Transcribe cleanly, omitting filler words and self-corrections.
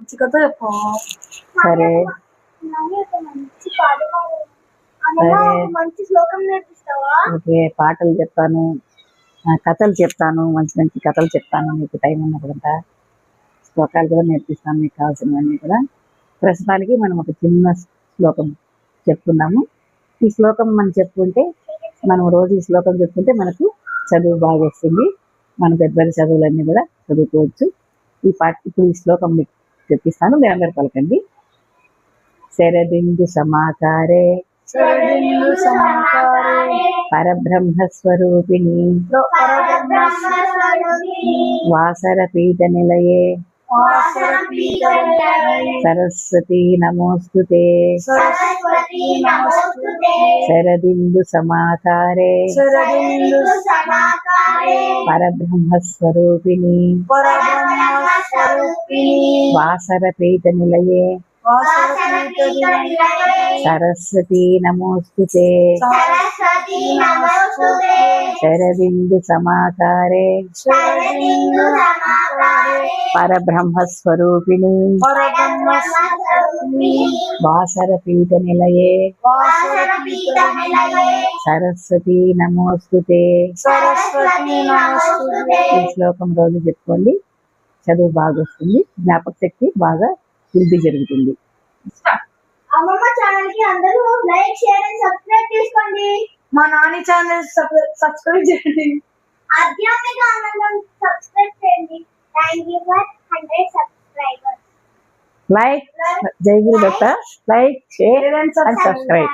మంచి కథ చెప్పు. సరే మంచి శ్లోకం నేర్పిస్తావా? ఓకే, పాటలు చెప్తాను, కథలు చెప్తాను, మంచి మంచి కథలు చెప్తాను. మీకు టైం ఉన్నప్పుడంతా శ్లోకాలు కూడా నేర్పిస్తాను, మీకు కావాల్సినవన్నీ కూడా. ప్రస్తుతానికి మనం ఒక చిన్న శ్లోకం చెప్పుకున్నాము. ఈ శ్లోకం మనం చెప్పుకుంటే, మనం రోజు ఈ శ్లోకం చెప్పుకుంటే మనకు చదువు బాగా వస్తుంది. మన పెద్ద చదువులన్నీ కూడా చదువుకోవచ్చు. ఇప్పుడు ఈ శ్లోకం మీకు చెప్పిస్తాను, మీరు అందరు పలకండి. శరదిందు సమాకారే పరబ్రహ్మస్వరూపిణి వాసర పీఠ నిలయే సరస్వతీ నమోస్తుతే. శరదిందు సమాకారే పరబ్రహ్మస్వరూపిణి వాసర పీఠ నిలయే సరస్వతీ నమోస్తుతే. శరదిందు సమాకారే పరబ్రహ్మస్వరూపిణి వాసర పీఠ నిలయే సరస్వతీ నమోస్తుతే. ఈ శ్లోకం రోజు చెప్పుకోండి, చదువు బాగా వస్తుంది, జ్ఞాపక శక్తి బాగా వృద్ధి జరుగుతుంది. అమ్మమ్మ ఛానల్ కి అందరూ లైక్, షేర్ అండ్ సబ్స్క్రైబ్ చేసుకోండి. మా నాని ఛానల్ సబ్స్క్రైబ్ చేయండి. ఆధ్యాత్మిక ఆనందం సబ్స్క్రైబ్ చేయండి. Thank you for 100 subscribers. Like, జై Guru Datta. Like, share and subscribe.